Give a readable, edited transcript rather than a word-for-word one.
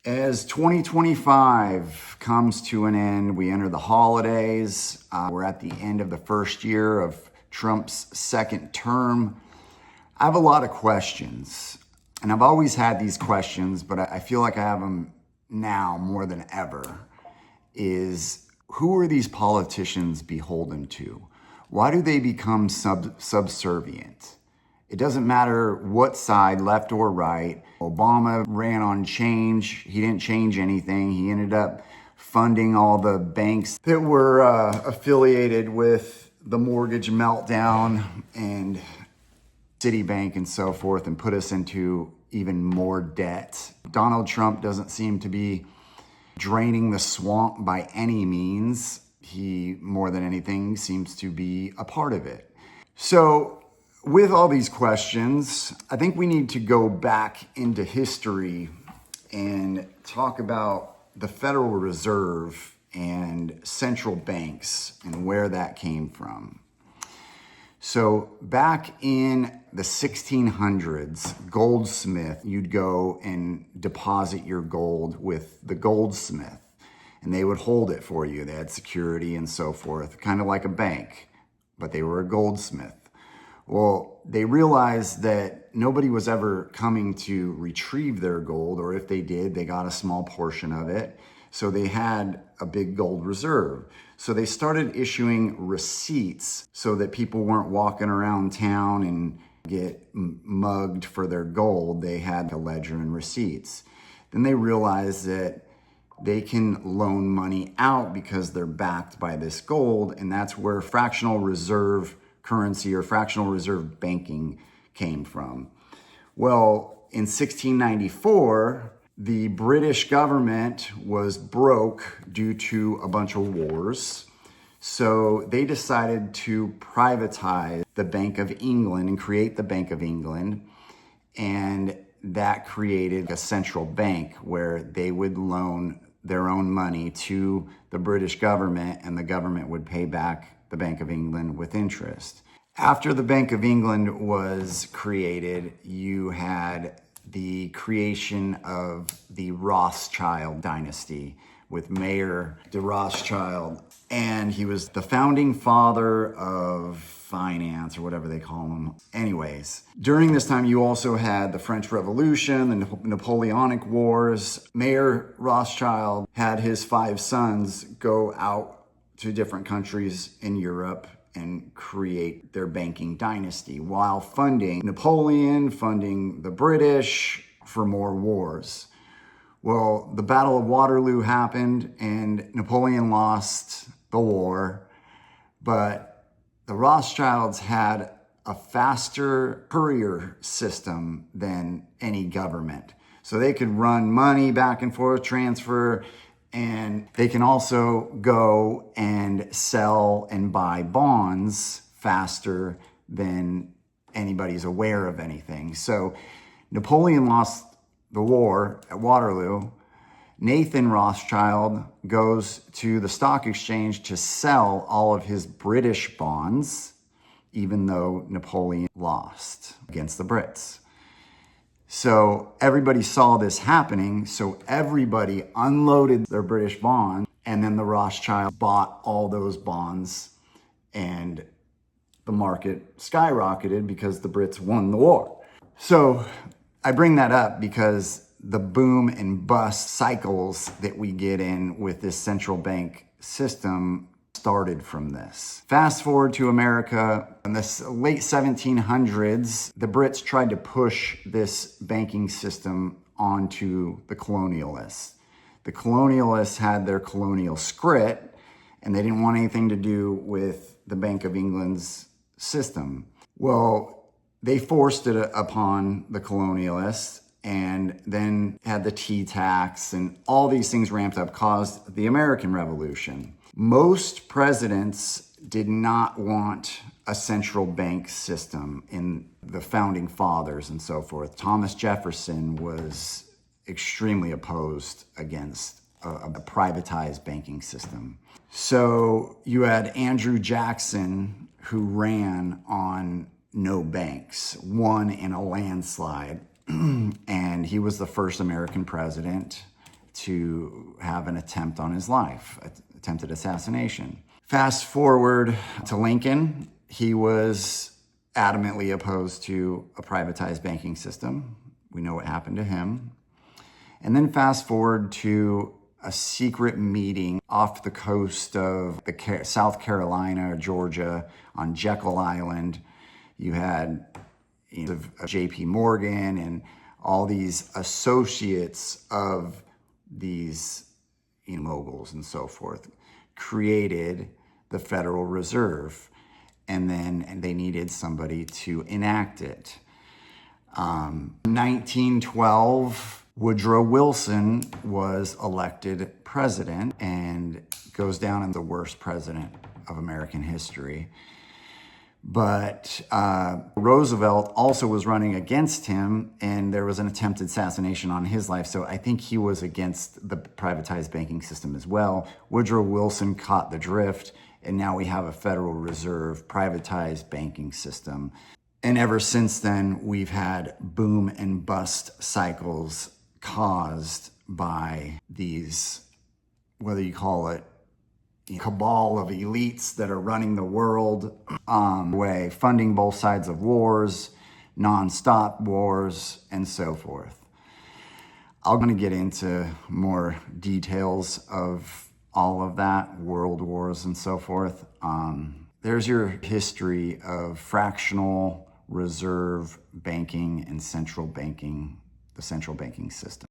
As 2025 comes to an end, we enter the holidays. We're at the end of the first year of Trump's second term. I have a lot of questions, and I've always had these questions, but I feel like I have them now more than ever. Who are these politicians beholden to? Why do they become subservient? It doesn't matter what side, left or right. Obama ran on change. He didn't change anything. He ended up funding all the banks that were affiliated with the mortgage meltdown and Citibank and so forth, and put us into even more debt. Donald Trump doesn't seem to be draining the swamp by any means. He, more than anything, seems to be a part of it. So, with all these questions, I think we need to go back into history and talk about the Federal Reserve and central banks and where that came from. So back in the 1600s, goldsmith, you'd go and deposit your gold with the goldsmith, and they would hold it for you. They had security and so forth, kind of like a bank, but they were a goldsmith. Well, they realized that nobody was ever coming to retrieve their gold, or if they did, they got a small portion of it. So they had a big gold reserve. So they started issuing receipts so that people weren't walking around town and get mugged for their gold. They had a ledger and receipts. Then they realized that they can loan money out because they're backed by this gold, and that's where fractional reserve currency or fractional reserve banking came from. Well, in 1694, the British government was broke due to a bunch of wars. So they decided to privatize the Bank of England and create the Bank of England. And that created a central bank where they would loan their own money to the British government, and the government would pay back the Bank of England with interest. After the Bank of England was created, you had the creation of the Rothschild dynasty with Mayer de Rothschild. And he was the founding father of finance, or whatever they call him. Anyways, during this time, you also had the French Revolution, the Napoleonic Wars. Mayer Rothschild had his 5 sons go out to different countries in Europe and create their banking dynasty while funding Napoleon, funding the British for more wars. Well, the Battle of Waterloo happened and Napoleon lost the war, but the Rothschilds had a faster courier system than any government. So they could run money back and forth, transfer, and they can also go and sell and buy bonds faster than anybody's aware of anything. So Napoleon lost the war at Waterloo. Nathan Rothschild goes to the stock exchange to sell all of his British bonds, even though Napoleon lost against the Brits. So everybody saw this happening, so everybody unloaded their British bonds, and then the Rothschild bought all those bonds, and the market skyrocketed because the Brits won the war. So I bring that up because the boom and bust cycles that we get in with this central bank system started from this. Fast forward to America in the late 1700s, the Brits tried to push this banking system onto the colonialists. The colonialists had their colonial script, and they didn't want anything to do with the Bank of England's system. Well, they forced it upon the colonialists, and then had the tea tax, and all these things ramped up, caused the American Revolution. Most presidents did not want a central bank system in the founding fathers and so forth. Thomas Jefferson was extremely opposed against a privatized banking system. So you had Andrew Jackson, who ran on no banks, won in a landslide. And he was the first American president. to have an attempt on his life, attempted assassination. Fast forward to Lincoln. He was adamantly opposed to a privatized banking system. We know what happened to him. And then fast forward to a secret meeting off the coast of South Carolina or Georgia on Jekyll Island. You had J.P. Morgan and all these associates of these moguls and so forth created the Federal Reserve, and then they needed somebody to enact it. 1912, Woodrow Wilson was elected president and goes down as the worst president of American history. But Roosevelt also was running against him, and there was an attempted assassination on his life. So I think he was against the privatized banking system as well. Woodrow Wilson caught the drift, and now we have a Federal Reserve privatized banking system. And ever since then, we've had boom and bust cycles caused by these, whether you call it cabal of elites that are running the world, funding both sides of wars, nonstop wars, and so forth. I'm going to get into more details of all of that, world wars and so forth. There's your history of fractional reserve banking and central banking, the central banking system.